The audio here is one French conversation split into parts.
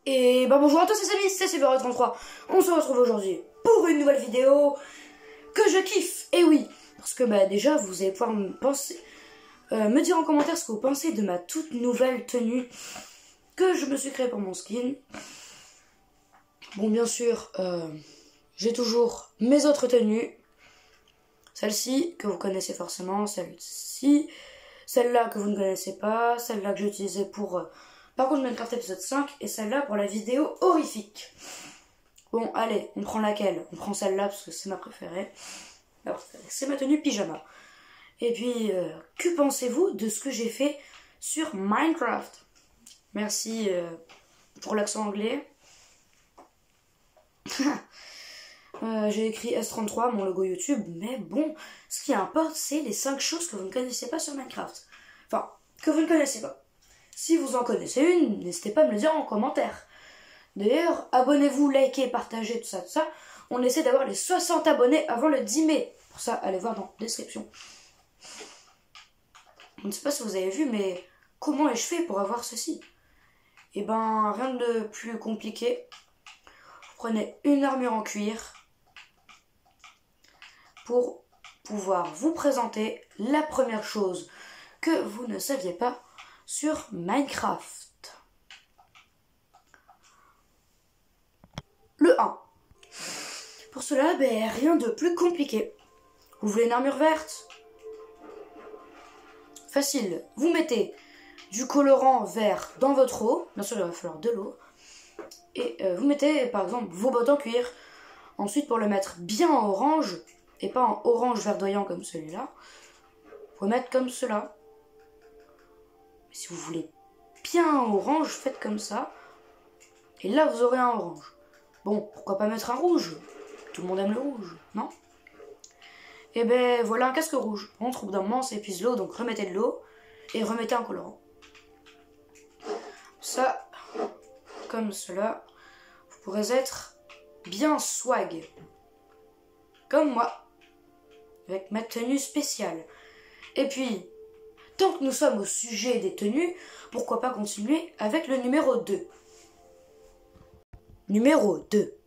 Et bah bonjour à tous les amis, c'est Cyber33. On se retrouve aujourd'hui pour une nouvelle vidéo que je kiffe. Et oui, parce que bah déjà vous allez pouvoir me dire en commentaire ce que vous pensez de ma toute nouvelle tenue que je me suis créée pour mon skin. Bon, bien sûr, j'ai toujours mes autres tenues. Celle-ci que vous connaissez forcément, celle-ci, celle-là que vous ne connaissez pas, celle-là que j'ai utilisée pour par contre Minecraft épisode 5 et celle-là pour la vidéo horrifique. Bon, allez, on prend laquelle? On prend celle-là parce que c'est ma préférée. Alors, c'est ma tenue pyjama. Et puis, que pensez-vous de ce que j'ai fait sur Minecraft? Merci pour l'accent anglais. J'ai écrit S33, mon logo YouTube, mais bon, ce qui importe, c'est les 5 choses que vous ne connaissez pas sur Minecraft. Enfin, que vous ne connaissez pas. Si vous en connaissez une, n'hésitez pas à me le dire en commentaire. D'ailleurs, abonnez-vous, likez, partagez, tout ça, tout ça. On essaie d'avoir les 60 abonnés avant le 10 mai. Pour ça, allez voir dans la description. Je ne sais pas si vous avez vu, mais comment ai-je fait pour avoir ceci? Eh ben, rien de plus compliqué. Vous prenez une armure en cuir pour pouvoir vous présenter la première chose que vous ne saviez pas sur Minecraft. Le 1. Pour cela, rien de plus compliqué. Vous voulez une armure verte? Facile. Vous mettez du colorant vert dans votre eau. Bien sûr, il va falloir de l'eau. Et vous mettez, par exemple, vos bottes en cuir. Ensuite, pour le mettre bien en orange, et pas en orange verdoyant comme celui-là, vous pouvez mettre comme cela. Si vous voulez bien un orange, faites comme ça. Et là, vous aurez un orange. Bon, pourquoi pas mettre un rouge? Tout le monde aime le rouge, non? Et voilà un casque rouge. On trouve d'un moment, ça épuise l'eau, donc remettez de l'eau et remettez un colorant. Ça, comme cela, vous pourrez être bien swag. Comme moi, avec ma tenue spéciale. Et puis, tant que nous sommes au sujet des tenues, pourquoi pas continuer avec le numéro 2. Numéro 2.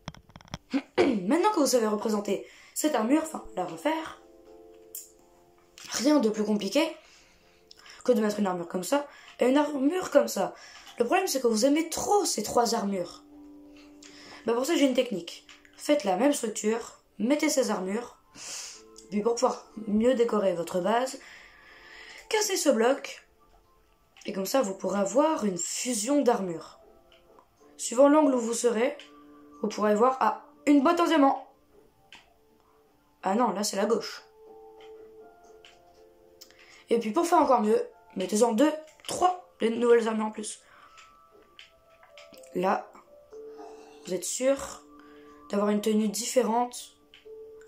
Maintenant que vous savez représenter cette armure, enfin la refaire, rien de plus compliqué que de mettre une armure comme ça et une armure comme ça. Le problème c'est que vous aimez trop ces 3 armures. Pour ça j'ai une technique. Faites la même structure, mettez ces armures, puis pour pouvoir mieux décorer votre base, cassez ce bloc, et comme ça vous pourrez avoir une fusion d'armure. Suivant l'angle où vous serez, vous pourrez voir une botte en diamant. Ah non, là c'est la gauche. Et puis pour faire encore mieux, mettez-en 2, 3 de nouvelles armures en plus. Là, vous êtes sûr d'avoir une tenue différente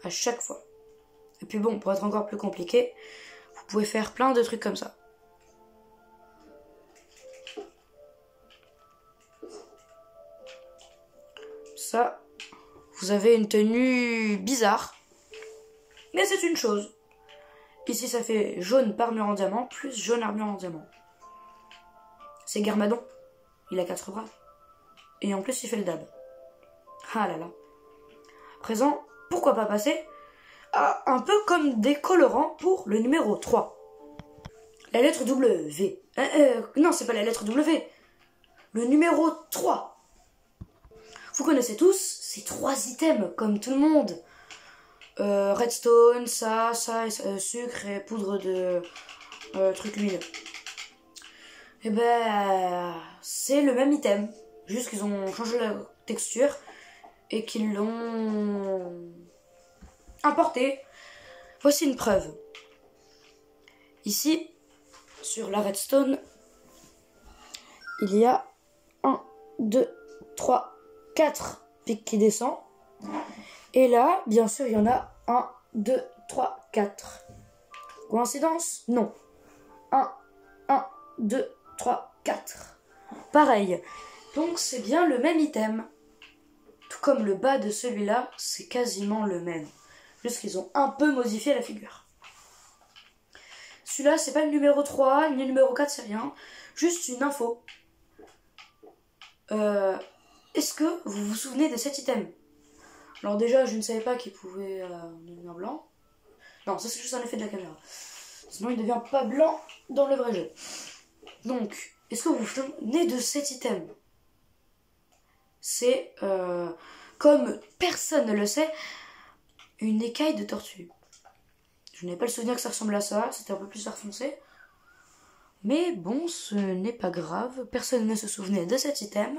à chaque fois. Et puis bon, pour être encore plus compliqué, vous pouvez faire plein de trucs comme ça. Ça, vous avez une tenue bizarre, mais c'est une chose. Ici, ça fait jaune armure en diamant, plus jaune armure en diamant. C'est Garmadon. Il a 4 bras. Et en plus, il fait le dab. Ah là là. À présent, pourquoi pas passer à un peu comme des colorants pour le numéro 3. La lettre W. Non, c'est pas la lettre W. Le numéro 3. Vous connaissez tous ces 3 items, comme tout le monde. Redstone, ça, sucre et poudre de truc huileux. C'est le même item. Juste qu'ils ont changé la texture et qu'ils l'ont importé. Voici une preuve. Ici, sur la redstone, il y a 1, 2, 3, 4 pics qui descendent. Et là, bien sûr, il y en a 1, 2, 3, 4. Coïncidence? Non. 1, 2, 3, 4. Pareil. Donc c'est bien le même item. Tout comme le bas de celui-là, c'est quasiment le même. Juste qu'ils ont un peu modifié la figure. Celui-là, c'est pas le numéro 3, ni le numéro 4, c'est rien. Juste une info. est-ce que vous vous souvenez de cet item? Alors déjà, je ne savais pas qu'il pouvait devenir blanc. Non, ça c'est juste un effet de la caméra. Sinon, il ne devient pas blanc dans le vrai jeu. Donc, est-ce que vous vous souvenez de cet item? C'est, comme personne ne le sait, une écaille de tortue. Je n'ai pas le souvenir que ça ressemble à ça, c'était un peu plus vert foncé. Mais bon, ce n'est pas grave, personne ne se souvenait de cet item.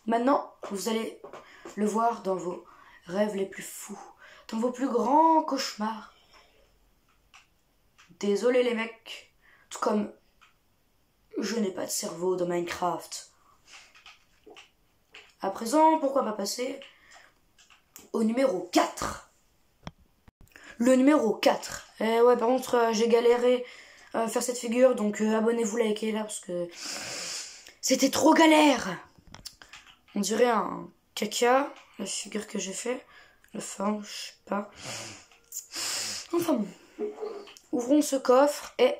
Maintenant, vous allez le voir dans vos rêves les plus fous, dans vos plus grands cauchemars. Désolé les mecs, tout comme je n'ai pas de cerveau dans Minecraft. À présent, pourquoi pas passer au numéro 4. Le numéro 4. Ouais, par contre, j'ai galéré à faire cette figure, donc abonnez-vous, likez là, parce que c'était trop galère. On dirait un caca, la figure que j'ai fait. La forme, je sais pas. Enfin bon. Ouvrons ce coffre et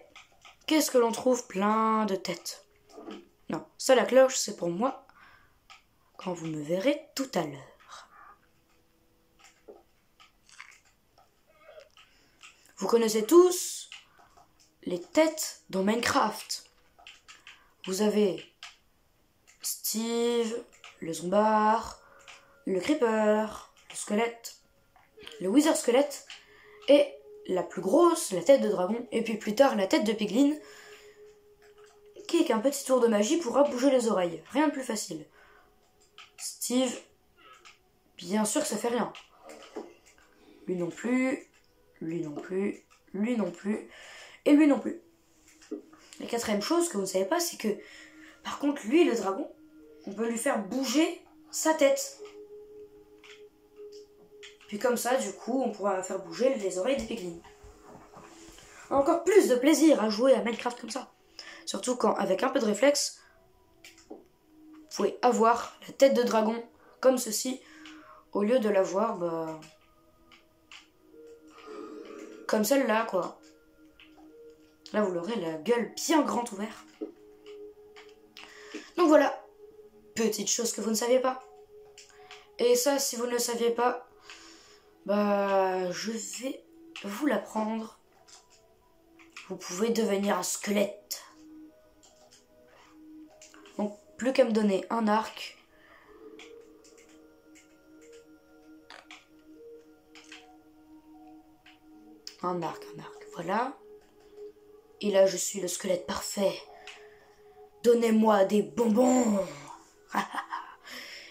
qu'est-ce que l'on trouve? Plein de têtes. Non, ça la cloche, c'est pour moi quand vous me verrez tout à l'heure. Vous connaissez tous les têtes dans Minecraft. Vous avez Steve, le zombard, le creeper, le squelette, le wither squelette et la plus grosse, la tête de dragon, et puis plus tard la tête de piglin, qui avec un petit tour de magie pourra bouger les oreilles. Rien de plus facile. Steve, bien sûr que ça fait rien. Lui non plus, lui non plus, lui non plus, et lui non plus. La quatrième chose que vous ne savez pas, c'est que, par contre, lui, le dragon, on peut lui faire bouger sa tête. Puis comme ça, du coup, on pourra faire bouger les oreilles des piglins. Encore plus de plaisir à jouer à Minecraft comme ça. Surtout quand, avec un peu de réflexe, vous pouvez avoir la tête de dragon comme ceci, au lieu de l'avoir, comme celle-là, quoi. Là, vous l'aurez la gueule bien grande ouverte. Donc voilà, petite chose que vous ne saviez pas. Et ça, si vous ne le saviez pas, je vais vous l'apprendre. Vous pouvez devenir un squelette. Donc, plus qu'à me donner un arc. Un arc, voilà. Et là, je suis le squelette parfait. Donnez-moi des bonbons.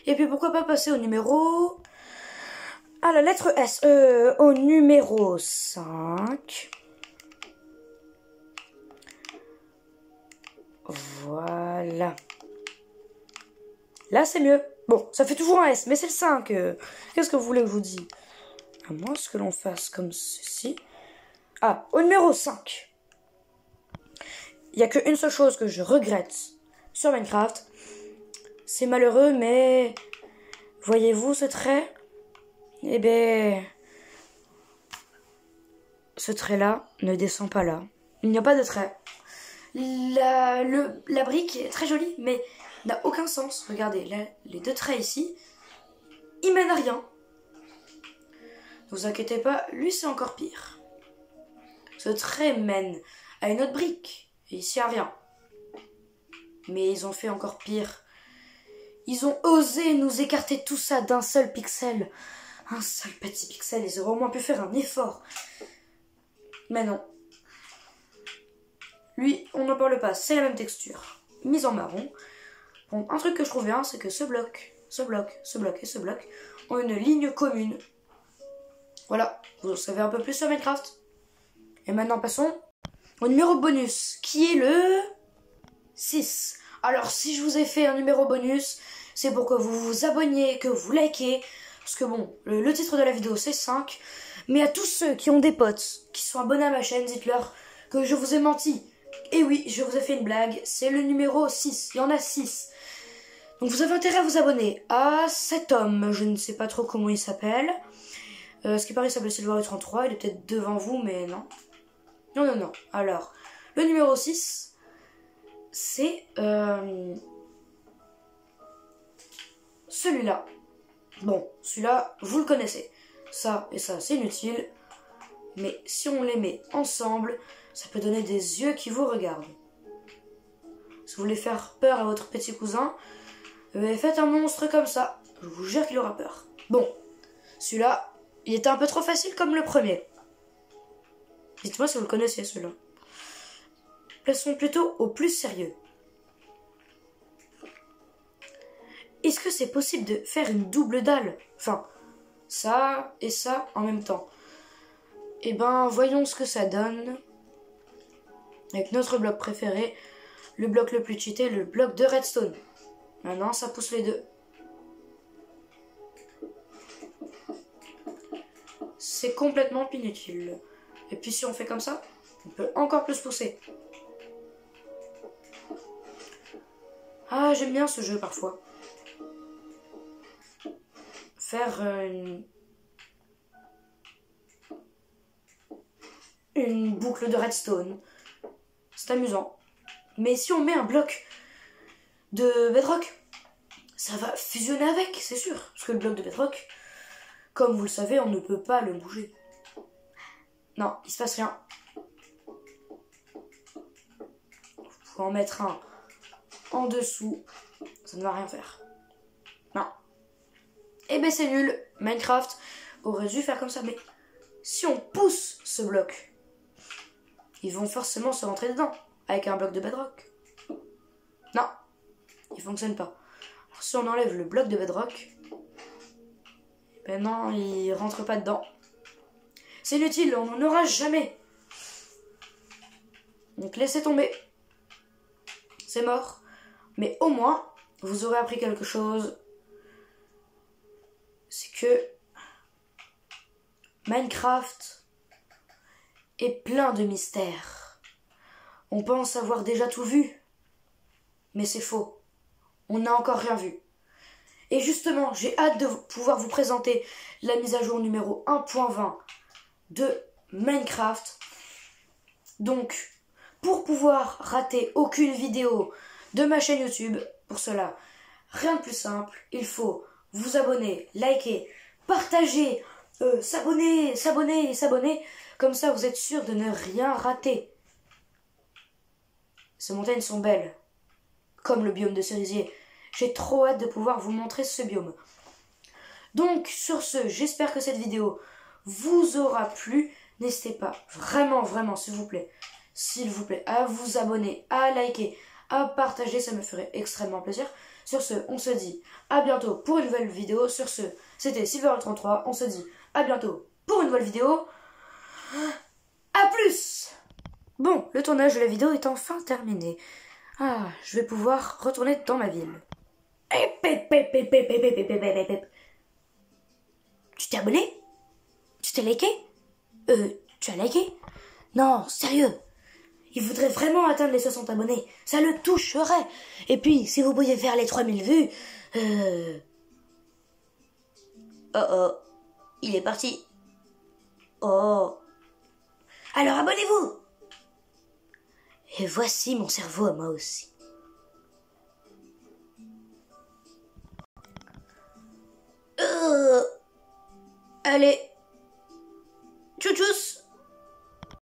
Et puis, pourquoi pas passer au numéro... à la lettre S. Au numéro 5. Voilà. Là, c'est mieux. Bon, ça fait toujours un S, mais c'est le 5. Qu'est-ce que vous voulez que je vous dise? À moins que l'on fasse comme ceci. Ah, au numéro 5. Il n'y a qu'une seule chose que je regrette sur Minecraft. C'est malheureux, mais... voyez-vous ce trait? Eh ben... ce trait-là ne descend pas là. Il n'y a pas de trait. La brique est très jolie, mais n'a aucun sens. Regardez, là, les deux traits ici, ils mènent à rien. Ne vous inquiétez pas, lui c'est encore pire. Ce trait mène à une autre brique, et ici à rien. Mais ils ont fait encore pire. Ils ont osé nous écarter tout ça d'un seul pixel. Un seul petit pixel, ils auraient au moins pu faire un effort. Mais non. Lui, on n'en parle pas, c'est la même texture. Mise en marron. Bon, un truc que je trouve bien, c'est que ce bloc et ce bloc ont une ligne commune. Voilà, vous en savez un peu plus sur Minecraft. Et maintenant, passons au numéro bonus, qui est le 6. Alors, si je vous ai fait un numéro bonus, c'est pour que vous vous abonniez, que vous likez. Parce que bon, le titre de la vidéo, c'est 5. Mais à tous ceux qui ont des potes, qui sont abonnés à ma chaîne, dites-leur que je vous ai menti. Et oui, je vous ai fait une blague, c'est le numéro 6, il y en a 6. Donc vous avez intérêt à vous abonner à cet homme, je ne sais pas trop comment il s'appelle. Ce qui paraît, il s'appelle Silver33, il est peut-être devant vous, mais non. Non. Alors, le numéro 6, c'est celui-là. Bon, celui-là, vous le connaissez. Ça et ça, c'est inutile. Mais si on les met ensemble, ça peut donner des yeux qui vous regardent. Si vous voulez faire peur à votre petit cousin, faites un monstre comme ça. Je vous jure qu'il aura peur. Bon, celui-là, il était un peu trop facile comme le premier. Dites-moi si vous le connaissez, celui-là. Plaçons plutôt au plus sérieux. Est-ce que c'est possible de faire une double dalle? Enfin, ça et ça en même temps. Eh ben, voyons ce que ça donne. Avec notre bloc préféré, le bloc le plus cheaté, le bloc de redstone. Maintenant, ça pousse les deux. C'est complètement inutile. Et puis si on fait comme ça, on peut encore plus pousser. Ah, j'aime bien ce jeu parfois. Faire une boucle de redstone. C'est amusant. Mais si on met un bloc de bedrock, ça va fusionner avec, c'est sûr. Parce que le bloc de bedrock, comme vous le savez, on ne peut pas le bouger. Non, il se passe rien. Vous pouvez en mettre un en dessous. Ça ne va rien faire. Non. Eh ben c'est nul. Minecraft aurait dû faire comme ça. Mais si on pousse ce bloc, ils vont forcément se rentrer dedans. Avec un bloc de bedrock. Non. Il fonctionne pas. Alors, si on enlève le bloc de bedrock, ben non, il rentre pas dedans. C'est inutile, on n'en aura jamais. Donc laissez tomber. C'est mort. Mais au moins, vous aurez appris quelque chose. C'est que Minecraft est plein de mystères. On pense avoir déjà tout vu. Mais c'est faux. On n'a encore rien vu. Et justement, j'ai hâte de pouvoir vous présenter la mise à jour numéro 1.20 de Minecraft. Donc, pour pouvoir rater aucune vidéo de ma chaîne YouTube, pour cela, rien de plus simple, il faut vous abonner, liker, partager, s'abonner. Comme ça, vous êtes sûr de ne rien rater. Ces montagnes sont belles, comme le biome de cerisier. J'ai trop hâte de pouvoir vous montrer ce biome. Donc, sur ce, j'espère que cette vidéo vous aura plu. N'hésitez pas, vraiment, s'il vous plaît, à vous abonner, à liker, à partager, ça me ferait extrêmement plaisir. Sur ce, on se dit à bientôt pour une nouvelle vidéo. Sur ce, c'était Silver33, on se dit à bientôt pour une nouvelle vidéo. À plus! Bon, le tournage de la vidéo est enfin terminé. Ah, je vais pouvoir retourner dans ma ville. Tu t'es abonné? Tu t'es liké? Tu as liké? Non, sérieux. Il voudrait vraiment atteindre les 60 abonnés. Ça le toucherait. Et puis, si vous pouviez faire les 3000 vues... Oh, il est parti. Oh. Alors abonnez-vous. Et voici mon cerveau à moi aussi.